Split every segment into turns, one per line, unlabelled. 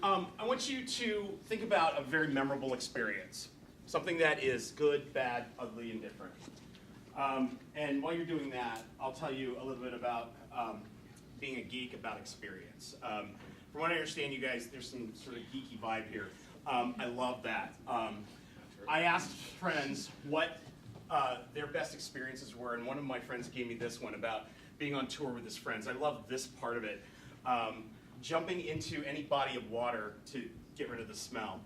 I want you to think about a very memorable experience. Something that is good, bad, ugly, and different. And while you're doing that, I'll tell you a little bit about being a geek about experience. From what I understand, you guys, there's some sort of geeky vibe here. I love that. I asked friends what their best experiences were, and one of my friends gave me this one about being on tour with his friends. I love this part of it. Jumping into any body of water to get rid of the smell.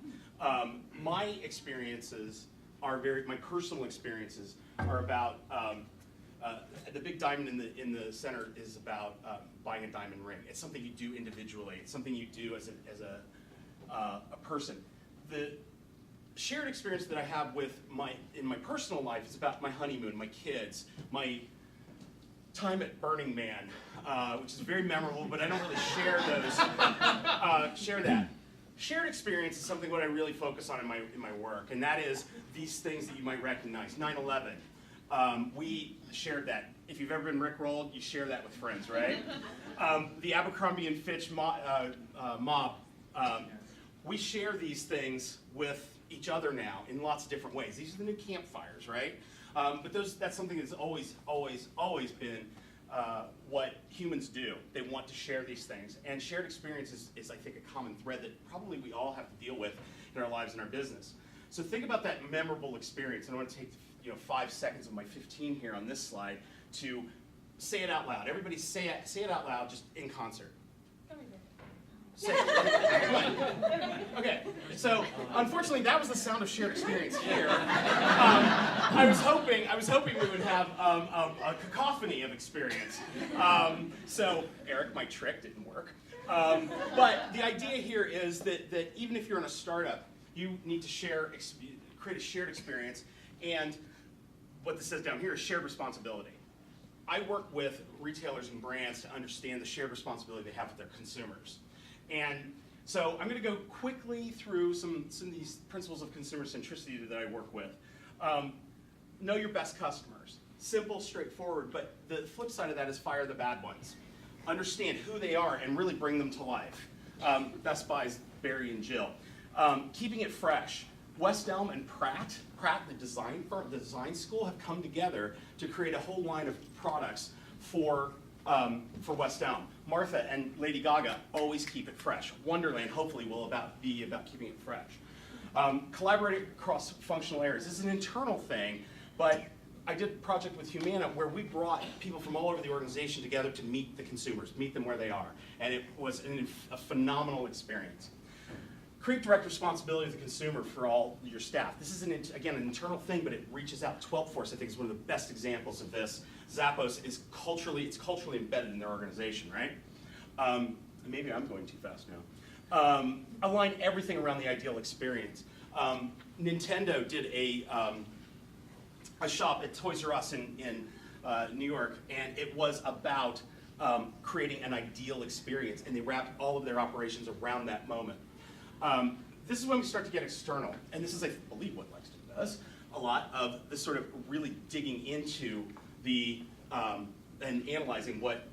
My experiences are my personal experiences are about, the big diamond in the center is about buying a diamond ring. It's something you do individually. It's something you do as a person. The shared experience that I have in my personal life is about my honeymoon, my kids, my time at Burning Man, which is very memorable, but I don't really share that. Shared experience is something what I really focus on in my work, and that is these things that you might recognize. 9/11, we shared that. If you've ever been rickrolled, you share that with friends, right? The Abercrombie and Fitch mob, we share these things with each other now in lots of different ways. These are the new campfires, right? But that's something that's always been what humans do. They want to share these things. And shared experience is, I think, a common thread that probably we all have to deal with in our lives and our business. So think about that memorable experience. And I want to take 5 seconds of my 15 here on this slide to say it out loud. Everybody say it out loud, just in concert. Say it. Okay, so unfortunately that was the sound of shared experience here. I was hoping we would have a cacophony of experience. So Eric, my trick didn't work. But the idea here is that even if you're in a startup, you need to create a shared experience, and what this says down here is shared responsibility. I work with retailers and brands to understand the shared responsibility they have with their consumers. And so I'm going to go quickly through some of these principles of consumer centricity that I work with. Know your best customers. Simple, straightforward, but the flip side of that is fire the bad ones. Understand who they are and really bring them to life. Best Buy's Barry and Jill. Keeping it fresh. West Elm and Pratt, the design firm, the design school, have come together to create a whole line of products for West Elm. Martha and Lady Gaga always keep it fresh. Wonderland hopefully will be about keeping it fresh. Collaborating across functional areas. This is an internal thing, but I did a project with Humana where we brought people from all over the organization together to meet the consumers, meet them where they are, and it was a phenomenal experience. Create direct responsibility of the consumer for all your staff. This is, again, an internal thing, but it reaches out. 12th Force, I think, is one of the best examples of this. Zappos is culturally embedded in their organization, right? Maybe I'm going too fast now. Align everything around the ideal experience. Nintendo did a shop at Toys R Us in New York, and it was about creating an ideal experience, and they wrapped all of their operations around that moment. This is when we start to get external, and this is, I believe, what Lexington does, a lot of this sort of really digging into and analyzing what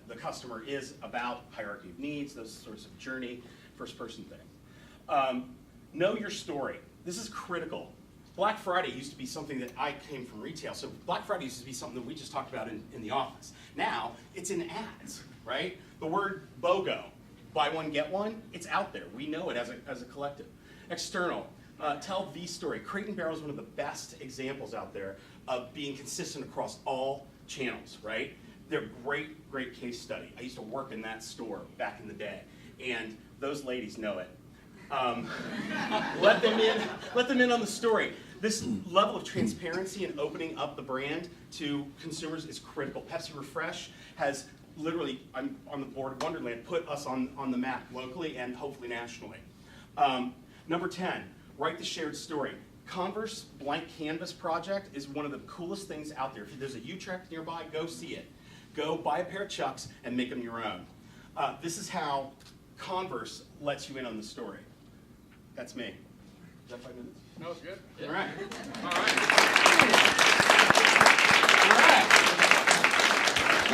the customer is about, hierarchy of needs, those sorts of journey, first-person thing. Know your story. This is critical. Black Friday used to be something that I came from retail, so Black Friday used to be something that we just talked about in the office. Now, it's in ads, right? The word BOGO, buy one, get one, it's out there. We know it as a collective. External, tell the story. Crate & Barrel is one of the best examples out there of being consistent across all channels, right? They're a great case study. I used to work in that store back in the day, and those ladies know it. Let them in on the story. This level of transparency and opening up the brand to consumers is critical. Pepsi Refresh has literally, I'm on the board of Wonderland, put us on the map locally and hopefully nationally. Number 10, write the shared story. Converse Blank Canvas project is one of the coolest things out there. If there's a Utrecht nearby, go see it. Go buy a pair of Chucks and make them your own. This is how Converse lets you in on the story. That's me. Is that 5 minutes?
No, it's good.
All right.
All right.
All right.